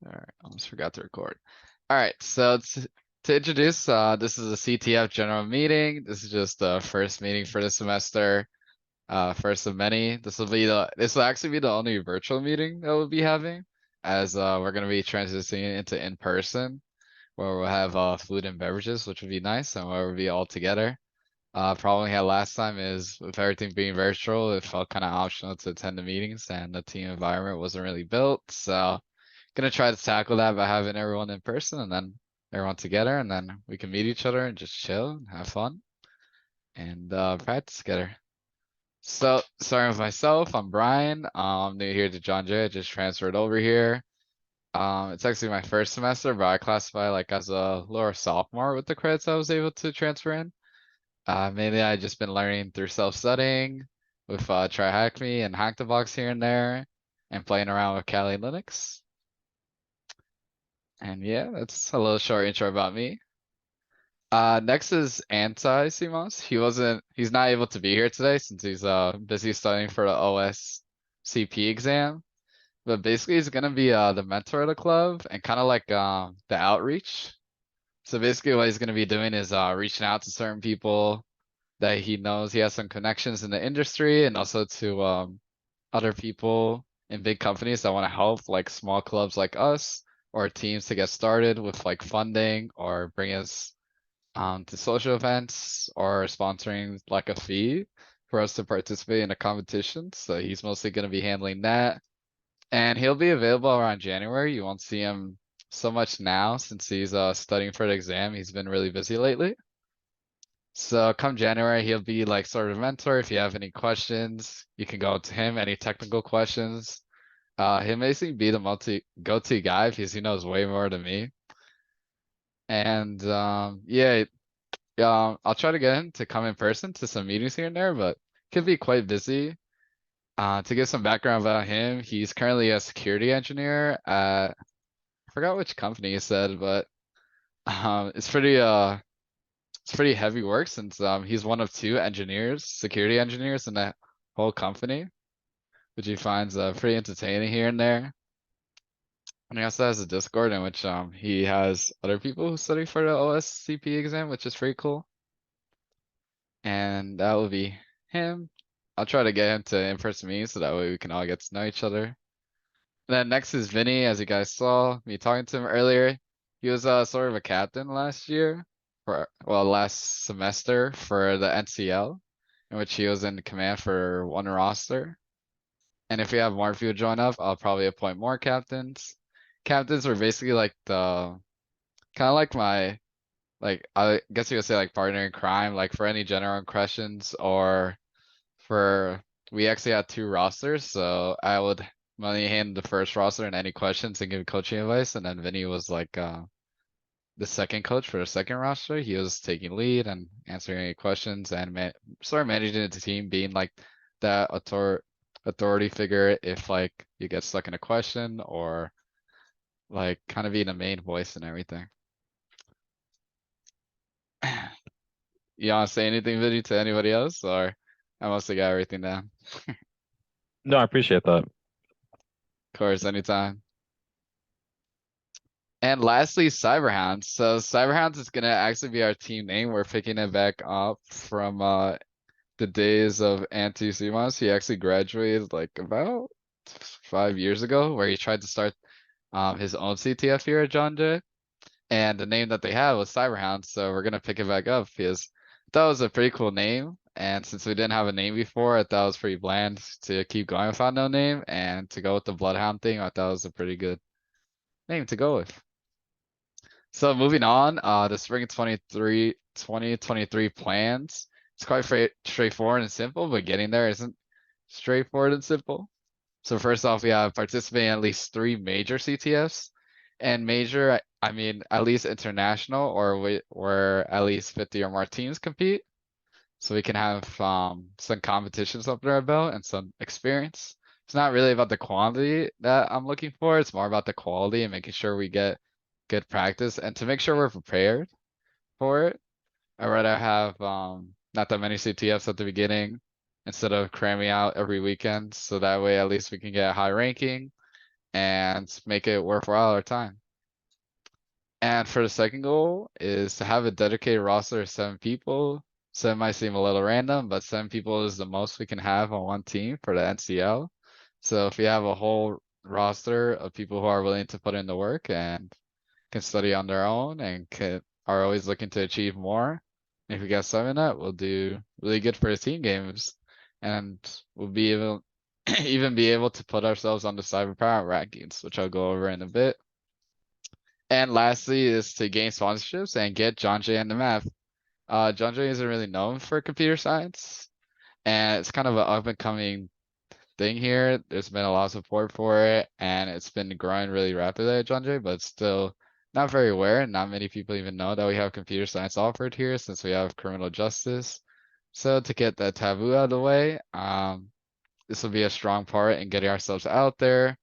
All right, almost forgot to record. All right, so to introduce, this is a CTF General Meeting. This is just the first meeting for the semester, first of many. This will actually be the only virtual meeting that we'll be having, as we're gonna be transitioning into in person, where we'll have food and beverages, which would be nice, and where we'll be all together. Problem we had last time is with everything being virtual, it felt kind of optional to attend the meetings, and the team environment wasn't really built. So gonna try to tackle that by having everyone in person and then everyone together, and then we can meet each other and just chill and have fun and practice together. So starting with myself, I'm Brian. I'm new here to John Jay. I just transferred over here. It's actually my first semester, but I classify like as a lower sophomore with the credits I was able to transfer in. Mainly I just been learning through self-studying with Try Hack Me and Hack the Box here and there, and playing around with Kali Linux. And yeah, that's a little short intro about me. Next is Anti-CMOS. He's not able to be here today since he's busy studying for the OSCP exam. But basically he's gonna be the mentor of the club and kind of like the outreach. So basically what he's gonna be doing is reaching out to certain people that he knows he has some connections in the industry, and also to other people in big companies that want to help, like small clubs like us or teams to get started with like funding or bring us to social events or sponsoring like a fee for us to participate in a competition. So he's mostly going to be handling that. And he'll be available around January. You won't see him so much now since he's studying for the exam. He's been really busy lately. So come January, he'll be like sort of mentor. If you have any questions, you can go to him, any technical questions. He'll basically be the go-to guy because he knows way more than me. And yeah, I'll try to get him to come in person to some meetings here and there, but could be quite busy. To give some background about him, he's currently a security engineer at, I forgot which company he said, but it's pretty heavy work since he's one of two engineers, security engineers in that whole company, which he finds pretty entertaining here and there. And he also has a Discord in which he has other people who study for the OSCP exam, which is pretty cool. And that will be him. I'll try to get him to in-person meetings so that way we can all get to know each other. And then next is Vinny, as you guys saw me talking to him earlier. He was sort of a captain last year last semester for the NCL, in which he was in command for one roster. And if we have more people join up, I'll probably appoint more captains. Captains were basically like the kind of like my I guess you could say like partner in crime, like for any general questions or for we actually had two rosters, so I would money hand the first roster and any questions and give coaching advice, and then Vinny was like the second coach for the second roster. He was taking lead and answering any questions and sort of managing the team, being like that authority figure if like you get stuck in a question, or like kind of being the main voice and everything. You want to say anything, Vinny, to anybody else, or I mostly got everything down? No, I appreciate that. Of course, anytime. And lastly, Cyberhounds. So Cyberhounds is gonna actually be our team name. We're picking it back up from the days of Anti Simons. He actually graduated like about 5 years ago, where he tried to start his own CTF here at John Jay. And the name that they had was Cyberhounds, so we're gonna pick it back up because that was a pretty cool name. And since we didn't have a name before, I thought it was pretty bland to keep going without no name. And to go with the Bloodhound thing, I thought it was a pretty good name to go with. So moving on, the spring 2023 plans. It's quite straightforward and simple, but getting there isn't straightforward and simple. So first off, we have participating in at least three major CTFs, and major, I mean at least international, or where at least 50 or more teams compete. So we can have some competitions under our belt and some experience. It's not really about the quantity that I'm looking for. It's more about the quality and making sure we get good practice, and to make sure we're prepared for it. I'd rather have not that many CTFs at the beginning instead of cramming out every weekend. So that way at least we can get a high ranking and make it worthwhile our time. And for the second goal is to have a dedicated roster of 7 people. 7 might seem a little random, but 7 people is the most we can have on one team for the NCL. So if we have a whole roster of people who are willing to put in the work and can study on their own and are always looking to achieve more, if we get 7 that, we'll do really good for the team games, and we'll be able even be able to put ourselves on the cyber power rankings, which I'll go over in a bit. And lastly is to gain sponsorships and get John Jay on the map. John Jay isn't really known for computer science, and it's kind of an up and coming thing here. There's been a lot of support for it, and it's been growing really rapidly at John Jay, but it's still not very aware, and not many people even know that we have computer science offered here since we have criminal justice. So to get that taboo out of the way, this will be a strong part in getting ourselves out there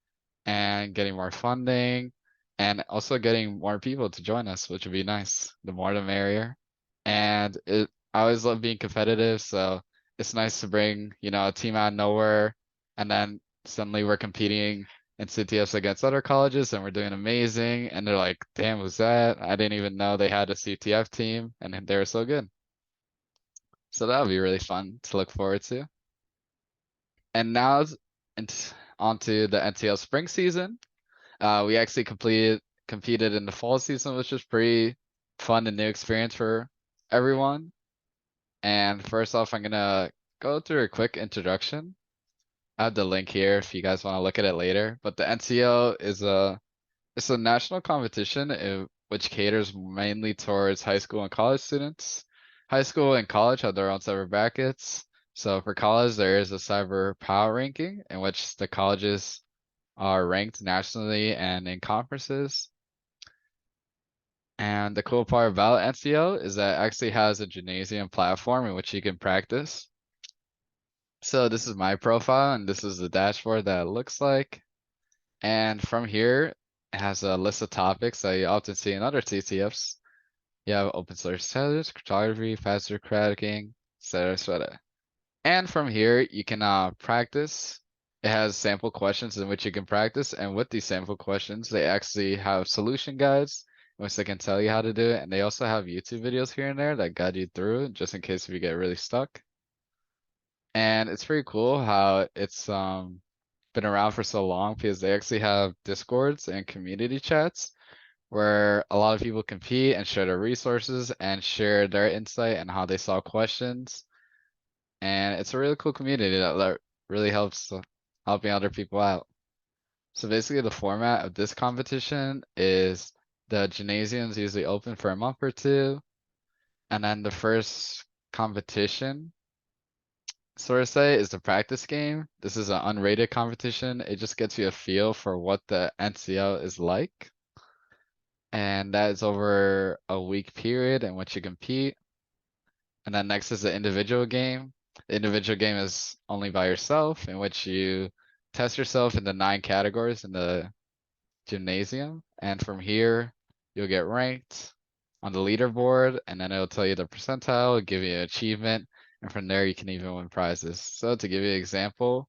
and getting more funding and also getting more people to join us, which would be nice. The more the merrier. And I always love being competitive, so it's nice to bring, a team out of nowhere and then suddenly we're competing in CTFs against other colleges and we're doing amazing. And they're like, damn, who's that? I didn't even know they had a CTF team and they were so good. So that would be really fun to look forward to. And now onto the NTL spring season. We actually competed in the fall season, which was pretty fun and new experience for everyone. And first off, I'm gonna go through a quick introduction. I have the link here if you guys want to look at it later. But the NCO is it's a national competition which caters mainly towards high school and college students. High school and college have their own separate brackets. So for college, there is a cyber power ranking in which the colleges are ranked nationally and in conferences. And the cool part about NCO is that it actually has a gymnasium platform in which you can practice. So this is my profile and this is the dashboard that it looks like. And from here, it has a list of topics that you often see in other CTFs. You have open source standards, cryptography, faster cracking, etc., etc. And from here, you can practice. It has sample questions in which you can practice. And with these sample questions, they actually have solution guides in which they can tell you how to do it. And they also have YouTube videos here and there that guide you through just in case if you get really stuck. And it's pretty cool how it's been around for so long because they actually have Discords and community chats where a lot of people compete and share their resources and share their insight and how they solve questions. And it's a really cool community that really helps helping other people out. So basically the format of this competition is the gymnasium's usually open for a month or two, and then the first competition, sort of say, is the practice game. This is an unrated competition. It just gets you a feel for what the NCO is like. And that is over a week period in which you compete. And then next is the individual game. The individual game is only by yourself, in which you test yourself in the 9 categories in the gymnasium. And from here, you'll get ranked on the leaderboard, and then it'll tell you the percentile, give you an achievement, and from there you can even win prizes. So to give you an example,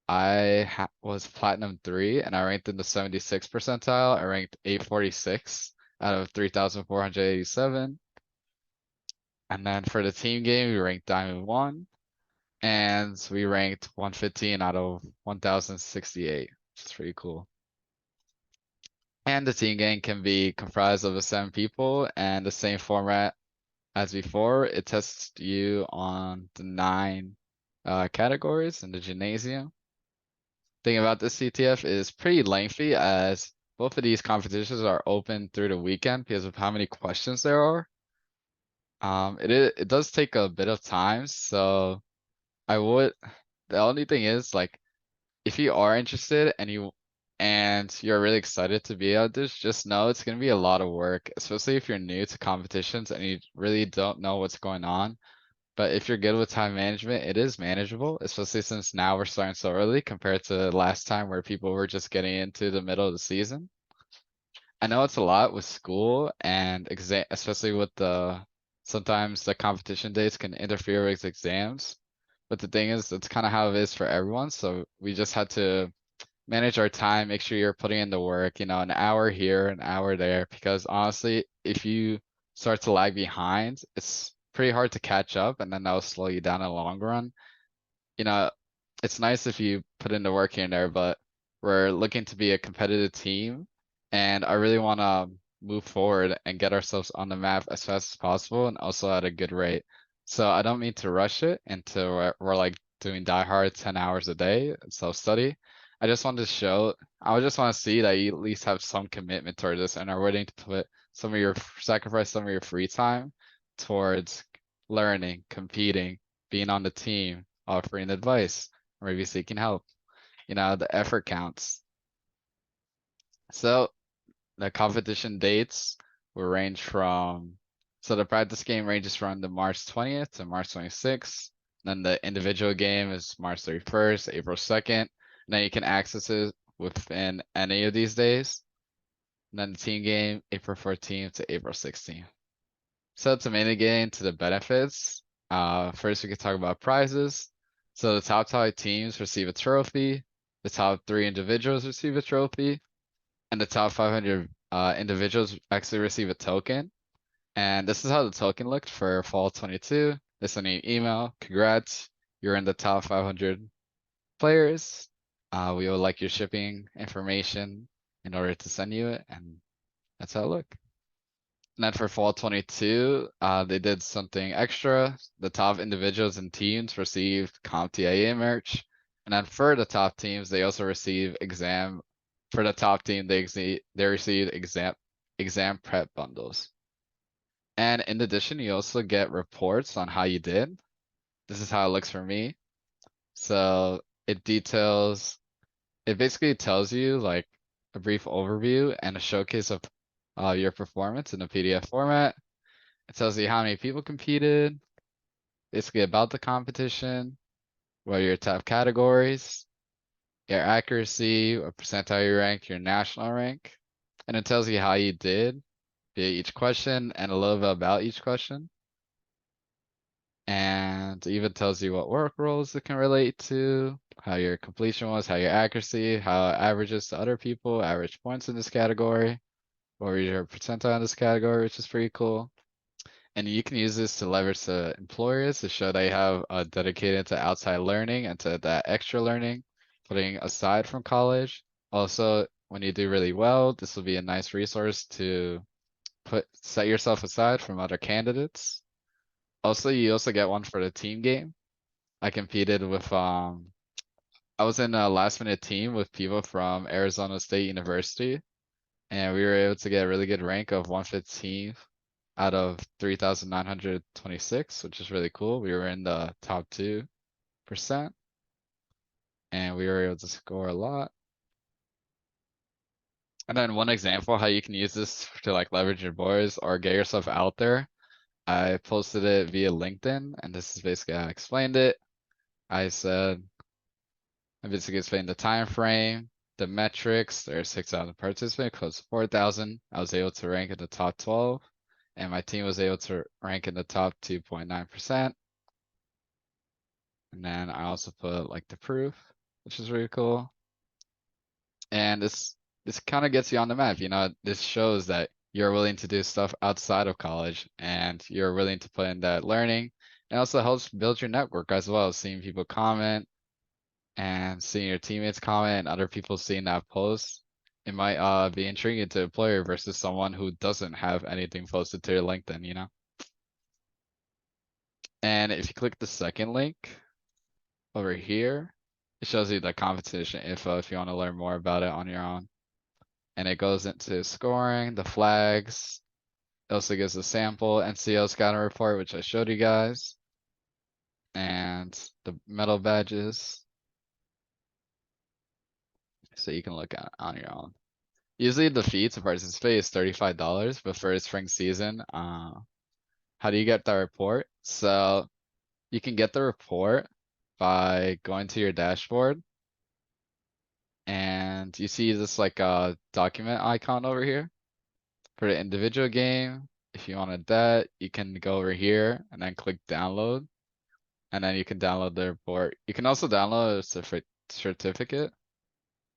I was platinum 3 and I ranked in the 76th percentile. I ranked 846 out of 3,487. And then for the team game, we ranked Diamond 1, and we ranked 115 out of 1,068, which is pretty cool. And the team game can be comprised of 7 people, and the same format as before. It tests you on the 9 categories in the gymnasium. Thing about this CTF is pretty lengthy, as both of these competitions are open through the weekend because of how many questions there are. It does take a bit of time, so I would. The only thing is, like, if you are interested and you're really excited to be out this, just know it's gonna be a lot of work, especially if you're new to competitions and you really don't know what's going on. But if you're good with time management, it is manageable, especially since now we're starting so early compared to last time where people were just getting into the middle of the season. I know it's a lot with school and exam, especially with sometimes the competition dates can interfere with exams. But the thing is, that's kind of how it is for everyone. So we just had to manage our time, make sure you're putting in the work, an hour here, an hour there, because honestly, if you start to lag behind, it's pretty hard to catch up and then that'll slow you down in the long run. you know, it's nice if you put in the work here and there, but we're looking to be a competitive team, and I really want to move forward and get ourselves on the map as fast as possible and also at a good rate. So I don't mean to rush it into we're like doing die hard 10 hours a day self-study. I just want to show, I would just want to see that you at least have some commitment towards this and are willing to put some of your, sacrifice some of your free time towards learning, competing, being on the team, offering advice, or maybe seeking help. The effort counts. So the competition dates will range from, so the practice game ranges from the March 20th to March 26th. Then the individual game is March 31st, April 2nd. And then you can access it within any of these days. And then the team game, April 14th to April 16th. So to mainly get into the benefits, first we could talk about prizes. So the top 5 teams receive a trophy, the top 3 individuals receive a trophy, and the top 500 individuals actually receive a token. And this is how the token looked for fall 22. They send you an email, congrats, you're in the top 500 players. We would like your shipping information in order to send you it, and that's how it looked. And then for fall 22, they did something extra. The top individuals and teams received CompTIA merch. And then for the top teams, they also receive exam. For the top team, they received exam prep bundles. And in addition, you also get reports on how you did. This is how it looks for me. So it basically tells you like a brief overview and a showcase of your performance in a PDF format. It tells you how many people competed, basically about the competition, what are your top categories, your accuracy, what percentile you rank, your national rank, and it tells you how you did via each question and a little bit about each question. And it even tells you what work roles it can relate to, how your completion was, how your accuracy, how it averages to other people, average points in this category, what were your percentile in this category, which is pretty cool. And you can use this to leverage to employers to show they have dedicated to outside learning and to that extra learning, putting aside from college. Also, when you do really well, this will be a nice resource to set yourself aside from other candidates. Also, you also get one for the team game. I competed with I was in a last minute team with people from Arizona State University, and we were able to get a really good rank of 115 out of 3,926, which is really cool. We were in the top 2%, and we were able to score a lot. And then one example how you can use this to like leverage your boys or get yourself out there. I posted it via LinkedIn, and this is basically how I explained it. I basically explained the time frame, the metrics. There's 6,000 participants, close to 4,000. I was able to rank in the top 12, and my team was able to rank in the top 2.9%. And then I also put like the proof, which is really cool. And this kind of gets you on the map. This shows that you're willing to do stuff outside of college and you're willing to put in that learning. It also helps build your network as well, seeing people comment and seeing your teammates comment and other people seeing that post. It might be intriguing to a player versus someone who doesn't have anything posted to their LinkedIn. And if you click the second link over here, it shows you the competition info if you want to learn more about it on your own. And it goes into scoring, the flags. It also gives a sample NCO scouting report, which I showed you guys. And the medal badges. So you can look at it on your own. Usually the fee to participate is $35, but for spring season, how do you get the report? So you can get the report by going to your dashboard and you see this like document icon over here for the individual game. If you wanted that, you can go over here and then click download, and then you can download the report. You can also download a certificate,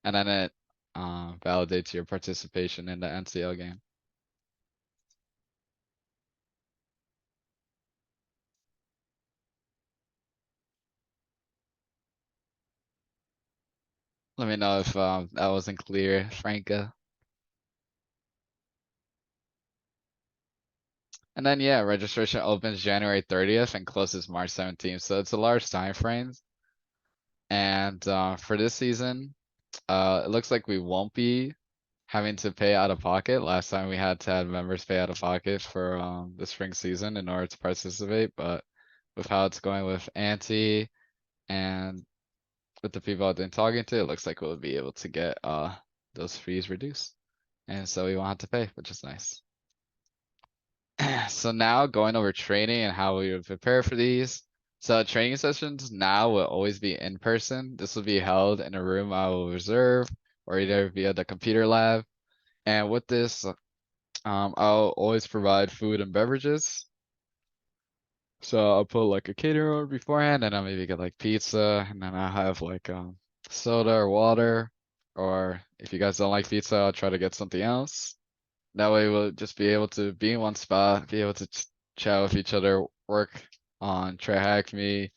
and then it validates your participation in the NCL game. Let me know if that wasn't clear, Franca. And then yeah, registration opens January 30th and closes March 17th, so it's a large time frame. And for this season, it looks like we won't be having to pay out of pocket. Last time we had to have members pay out of pocket for the spring season in order to participate, but with how it's going with Auntie and with the people I've been talking to, it looks like we'll be able to get those fees reduced. And so we won't have to pay, which is nice. So now going over training and how we would prepare for these. So training sessions now will always be in person. This will be held in a room I will reserve or either via the computer lab. And with this, I'll always provide food and beverages. So I'll put like a caterer order beforehand and I'll maybe get like pizza and then I'll have like soda or water. Or if you guys don't like pizza, I'll try to get something else. That way we'll just be able to be in one spot, be able to chat with each other, work on try hack me,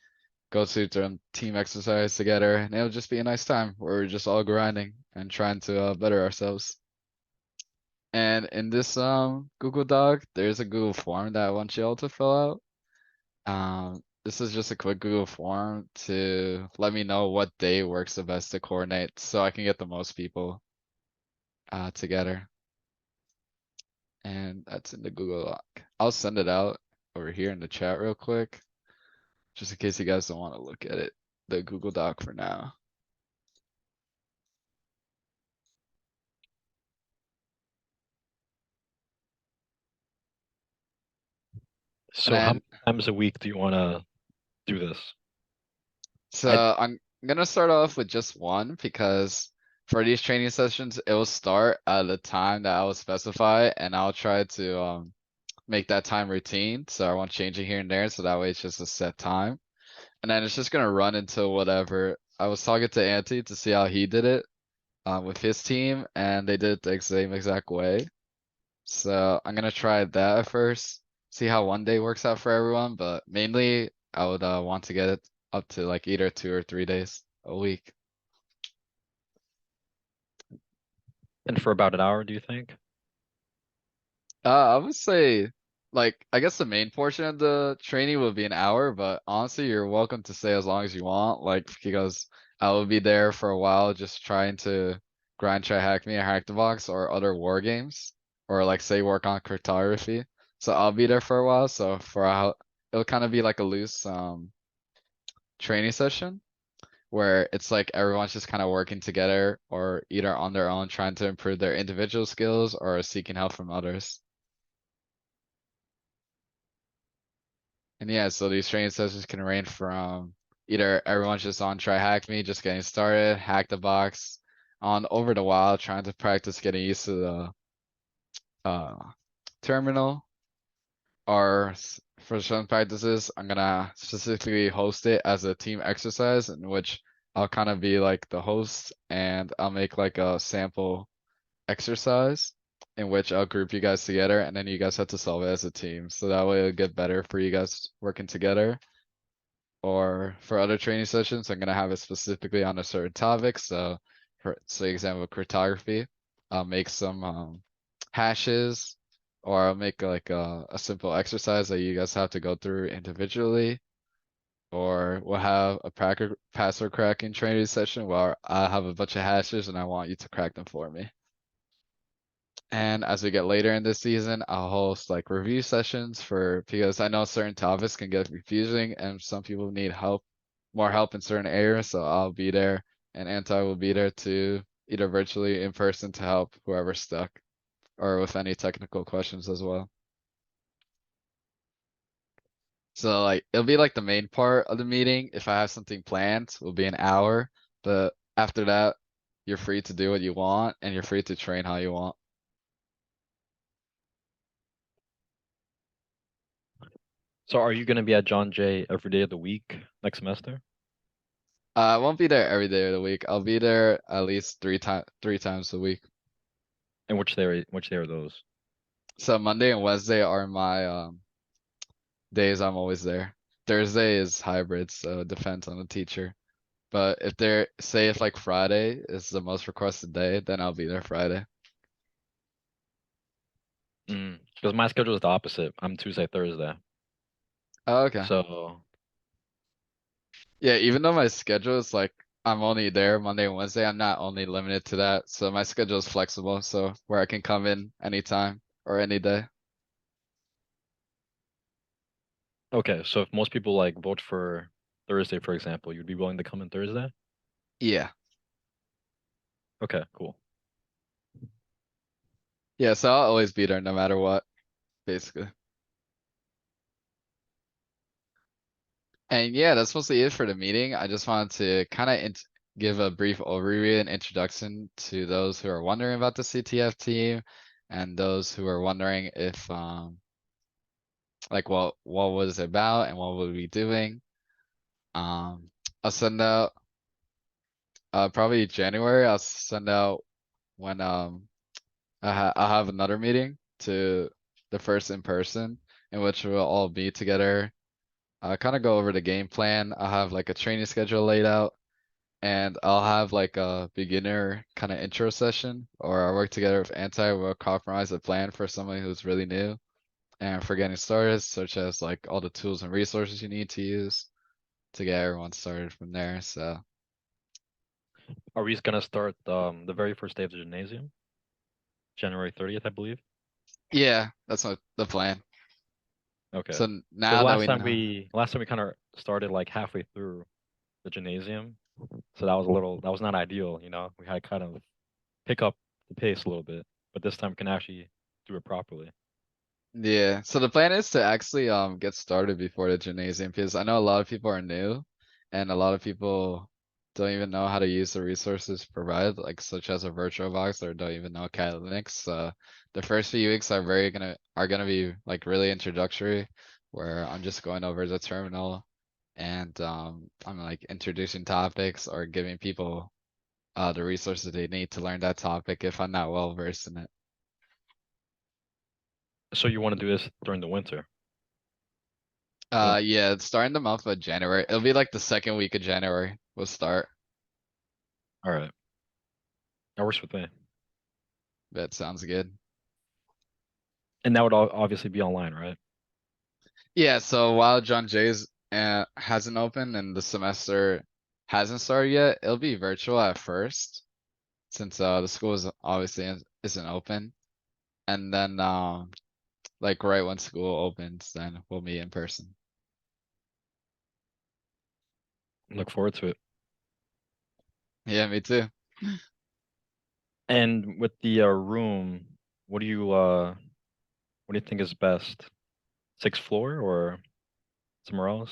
go to some team exercise together, and it'll just be a nice time where we're just all grinding and trying to better ourselves. And in this Google Doc, there's a Google form that I want you all to fill out. This is just a quick Google form to let me know what day works the best to coordinate so I can get the most people together. And that's in the Google Doc. I'll send it out over here in the chat real quick, just in case you guys don't want to look at it, the Google Doc for now. And So how then, many times a week do you want to do this? I so I'm gonna start off with just one because for these training sessions, it will start at the time that I will specify, and I'll try to make that time routine. So I won't change it here and there, so that way it's just a set time. And then it's just gonna run until whatever. I was talking to Auntie to see how he did it with his team, and they did it the same exact way. So I'm gonna try that at first, see how one day works out for everyone, but mainly I would want to get it up to like either 2 or 3 days a week. and for about an hour, do you think? I would say like I guess the main portion of the training will be an hour, but honestly you're welcome to stay as long as you want, like because I will be there for a while just trying to grind try hack me or hack the box or other war games or like say work on cryptography. So I'll be there for a while, so for it'll kind of be like a loose training session where it's like everyone's just kind of working together or either on their own trying to improve their individual skills or seeking help from others. And yeah, so these training sessions can range from either everyone's just on try hack me, just getting started, hack the box, on over the wild, trying to practice getting used to the uh terminal, or for some practices, I'm gonna specifically host it as a team exercise in which I'll kind of be like the host and I'll make like a sample exercise in which I'll group you guys together and then you guys have to solve it as a team. So that way it'll get better for you guys working together. Or for other training sessions, I'm gonna have it specifically on a certain topic. So for example, cryptography, I'll make some hashes, or I'll make like a simple exercise that you guys have to go through individually. Or we'll have a password cracking training session where I have a bunch of hashes and I want you to crack them for me. And as we get later in this season, I'll host like review sessions for because I know certain topics can get confusing and some people need help, more help in certain areas. So I'll be there and Anti will be there too, either virtually in person to help whoever's stuck or with any technical questions as well. So like it'll be like the main part of the meeting. If I have something planned, will be an hour. But after that, you're free to do what you want and you're free to train how you want. So are you going to be at John Jay every day of the week next semester? I won't be there every day of the week. I'll be there at least three times a week. And which day are those? So Monday and Wednesday are my days I'm always there. Thursday is hybrid, so it depends on the teacher. But if they're say if like Friday is the most requested day, then I'll be there Friday. Because my schedule is the opposite. I'm Tuesday, Thursday. Oh, okay. So Yeah, even though my schedule is like I'm only there Monday and Wednesday, I'm not only limited to that. So my schedule is flexible, so where I can come in anytime or any day. okay, so if most people like vote for Thursday, for example, you'd be willing to come in Thursday? Yeah. Okay, cool. Yeah, so I'll always be there no matter what, basically. And yeah, that's mostly it for the meeting. I just wanted to kind of give a brief overview and introduction to those who are wondering about the CTF team and those who are wondering if like what was it about and what we'll be doing. Um I'll send out probably January. I'll send out when I'll have another meeting to the first in person in which we'll all be together. Kind of go over the game plan. I'll have like a training schedule laid out. And I'll have like a beginner kind of intro session, or I work together with Anti. We'll compromise a plan for someone who's really new and for getting started, such as like all the tools and resources you need to use to get everyone started from there. So Are we gonna start the very first day of the gymnasium? January 30th, I believe. yeah, that's what the plan. Okay. So Because now that we know, last time we kind of started like halfway through the gymnasium, so that was not ideal, you know. We had to kind of pick up the pace a little bit, but this time we can actually do it properly. yeah. So the plan is to actually get started before the gymnasium because I know a lot of people are new and a lot of people don't even know how to use the resources provided, like such as a virtual box or don't even know Cat Linux. So the first few weeks are gonna be like really introductory where I'm just going over the terminal and I'm like introducing topics or giving people the resources they need to learn that topic if I'm not well versed in it. So you want to do this during the winter? When, Yeah, it's starting the month of January. It'll be like the second week of January. We'll start. all right, that works with me. That sounds good. And that would obviously be online, right? Yeah, so while John Jay's hasn't opened and the semester hasn't started yet, it'll be virtual at first, since the school is obviously isn't open. And then like right when school opens, then we'll meet in person. Look forward to it. Yeah, me too. And with the room, what do you what do you think is best? Sixth floor or somewhere else?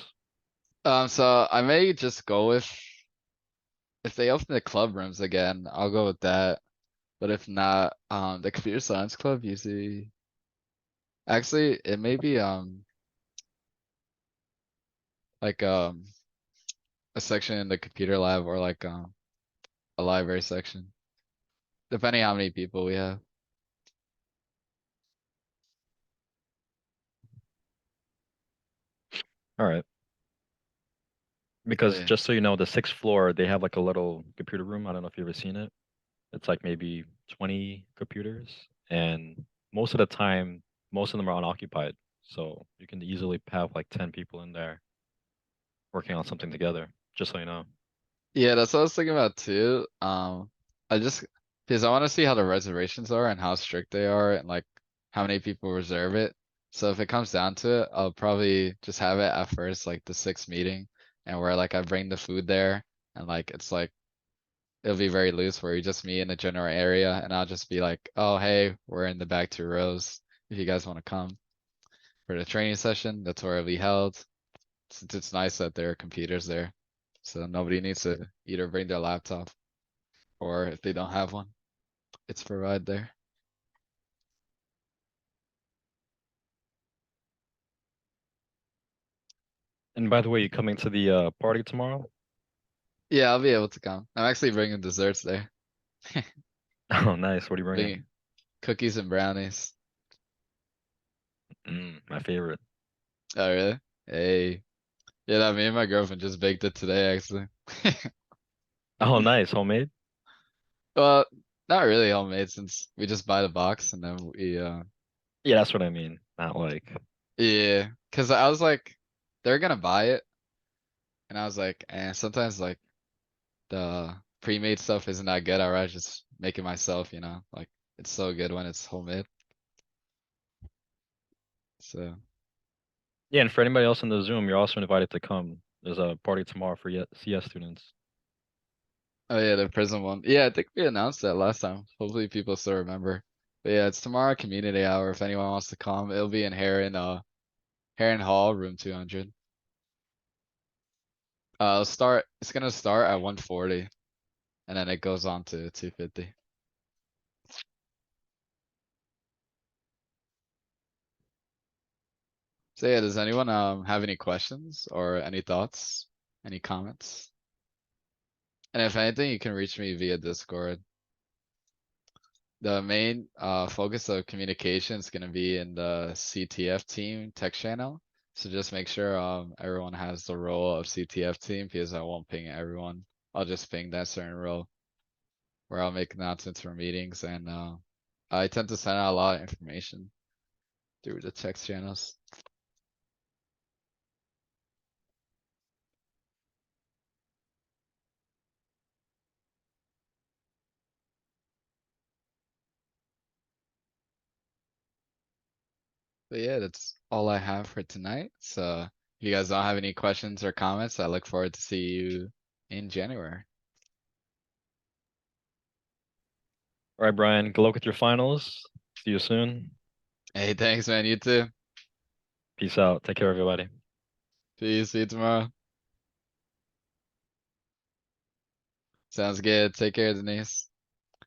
So I may just go with if they open the club rooms again, I'll go with that. But if not, the computer science club usually actually it may be like a section in the computer lab or like a library section, depending how many people we have. All right. But Because yeah. just so you know, the sixth floor, they have like a little computer room. I don't know if you've ever seen it. It's like maybe 20 computers, and most of the time, most of them are unoccupied. So you can easily have like 10 people in there working on something together, just so you know. Yeah, that's what I was thinking about too. I just because I want to see how the reservations are and how strict they are and like how many people reserve it. So if it comes down to it, I'll probably just have it at first, like the sixth meeting, and where like I bring the food there and like it's like it'll be very loose where you just meet in a general area and I'll just be like, oh hey, we're in the back two rows if you guys want to come for the training session. That's where it'll be held. Since it's nice that there are computers there, so nobody needs to either bring their laptop or if they don't have one, it's provided there. And by the way, you coming to the party tomorrow? Yeah, I'll be able to come. I'm actually bringing desserts there. Oh, nice. What are you bringing? Bringing cookies and brownies. My favorite. Oh, really? Hey. Yeah, that me and my girlfriend just baked it today, actually. Oh, nice. Homemade? Well, not really homemade since we just buy the box and then Yeah, that's what I mean. Not like, yeah, cause I was like, they're gonna buy it, and I was like, sometimes like the pre-made stuff isn't that good. I'd rather just make it myself, like it's so good when it's homemade. So, yeah, and for anybody else in the Zoom, you're also invited to come. There's a party tomorrow for CS students. oh yeah, the prison one. Yeah, I think we announced that last time. Hopefully people still remember. But yeah, it's tomorrow community hour. If anyone wants to come, it'll be in Heron Hall, room 200. It's gonna start at 1:40 and then it goes on to 2:50. So yeah, does anyone have any questions or any thoughts? Any comments? And if anything, you can reach me via Discord. The main focus of communication is gonna be in the CTF team text channel. So just make sure everyone has the role of CTF team because I won't ping everyone. I'll just ping that certain role where I'll make announcements for meetings and I tend to send out a lot of information through the text channels. But yeah, that's all I have for tonight. So if you guys don't have any questions or comments, I look forward to see you in January. All right, Brian, good luck with your finals. See you soon. Hey, thanks, man. You too. Peace out. Take care, everybody. Peace. See you tomorrow. Sounds good. Take care, Denise.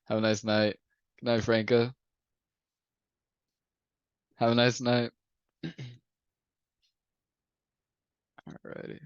Have a nice night. Good night, Franco. Have a nice night. Alrighty.